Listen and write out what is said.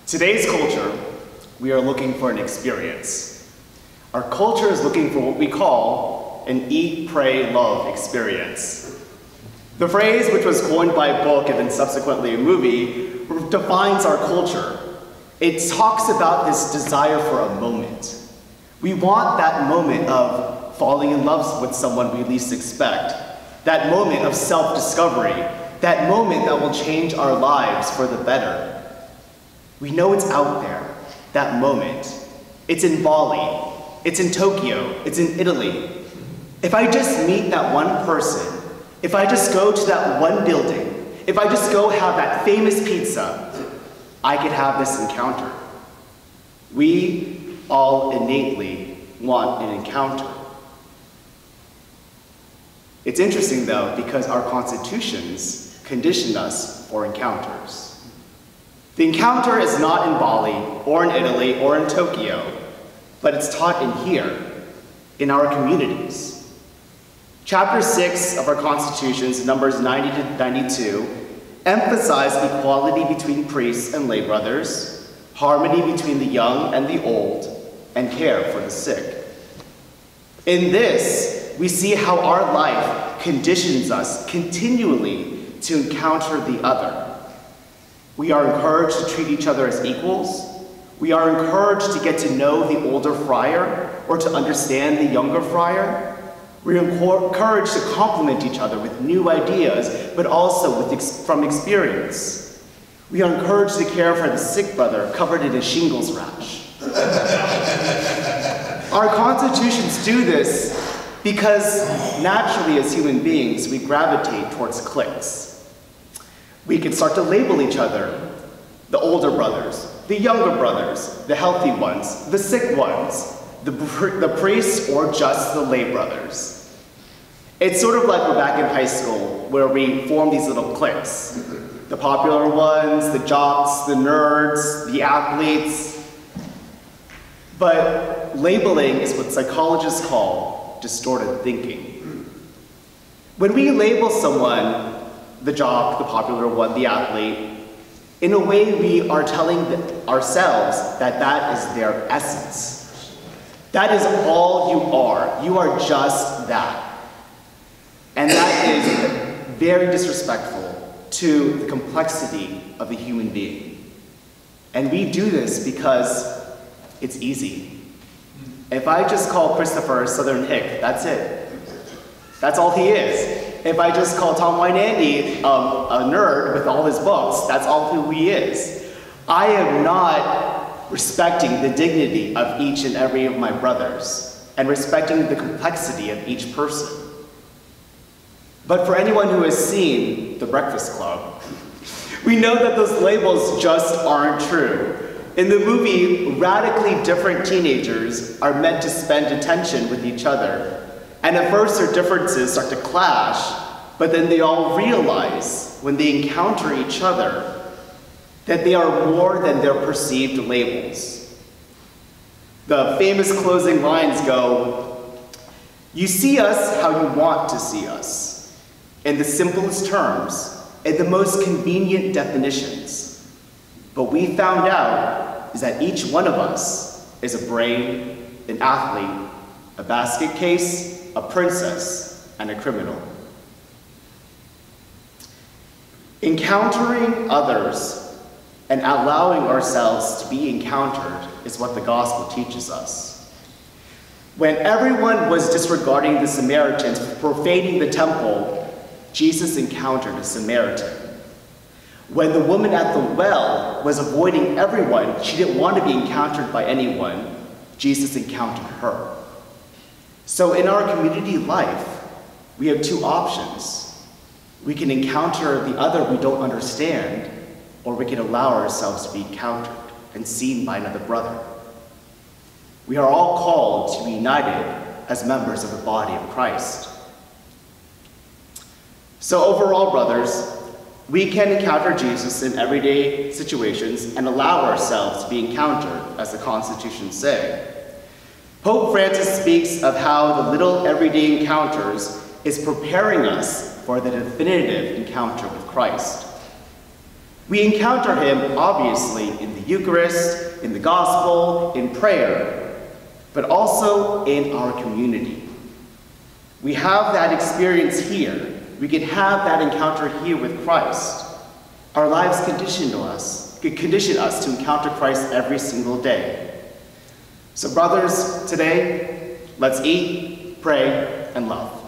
Today's culture, we are looking for an experience. Our culture is looking for what we call an eat, pray, love experience. The phrase, which was coined by a book and then subsequently a movie, defines our culture. It talks about this desire for a moment. We want that moment of falling in love with someone we least expect, that moment of self-discovery, that moment that will change our lives for the better. We know it's out there, that moment. It's in Bali, it's in Tokyo, it's in Italy. If I just meet that one person, if I just go to that one building, if I just go have that famous pizza, I could have this encounter. We all innately want an encounter. It's interesting though, because our constitutions condition us for encounters. The encounter is not in Bali, or in Italy, or in Tokyo, but it's taught in here, in our communities. Chapter 6 of our constitutions, numbers 90 to 92, emphasize equality between priests and lay brothers, harmony between the young and the old, and care for the sick. In this, we see how our life conditions us continually to encounter the other. We are encouraged to treat each other as equals. We are encouraged to get to know the older friar or to understand the younger friar. We are encouraged to complement each other with new ideas, but also from experience. We are encouraged to care for the sick brother covered in a shingles rash. Our constitutions do this because naturally as human beings, we gravitate towards cliques. We can start to label each other, the older brothers, the younger brothers, the healthy ones, the sick ones, the priests, or just the lay brothers. It's sort of like we're back in high school where we form these little cliques. The popular ones, the jocks, the nerds, the athletes. But labeling is what psychologists call distorted thinking. When we label someone, the jock, the popular one, the athlete, in a way we are telling ourselves that that is their essence. That is all you are. You are just that. And that is very disrespectful to the complexity of the human being. And we do this because it's easy. If I just call Christopher a Southern hick, that's it. That's all he is. If I just call Tom White Andy a nerd with all his books, that's all who he is. I am not respecting the dignity of each and every of my brothers and respecting the complexity of each person. But for anyone who has seen The Breakfast Club, we know that those labels just aren't true. In the movie, radically different teenagers are meant to spend attention with each other. And at first their differences start to clash, but then they all realize when they encounter each other that they are more than their perceived labels. The famous closing lines go, "You see us how you want to see us, in the simplest terms, in the most convenient definitions. But we found out is that each one of us is a brain, an athlete, a basket case, a princess, and a criminal." Encountering others and allowing ourselves to be encountered is what the gospel teaches us. When everyone was disregarding the Samaritans, profaning the temple, Jesus encountered a Samaritan. When the woman at the well was avoiding everyone, she didn't want to be encountered by anyone, Jesus encountered her. So in our community life, we have two options. We can encounter the other we don't understand, or we can allow ourselves to be encountered and seen by another brother. We are all called to be united as members of the body of Christ. So overall, brothers, we can encounter Jesus in everyday situations and allow ourselves to be encountered, as the Constitutions say. Pope Francis speaks of how the little everyday encounters is preparing us for the definitive encounter with Christ. We encounter him, obviously, in the Eucharist, in the Gospel, in prayer, but also in our community. We have that experience here. We can have that encounter here with Christ. Our lives condition us to encounter Christ every single day. So brothers, today, let's eat, pray, and love.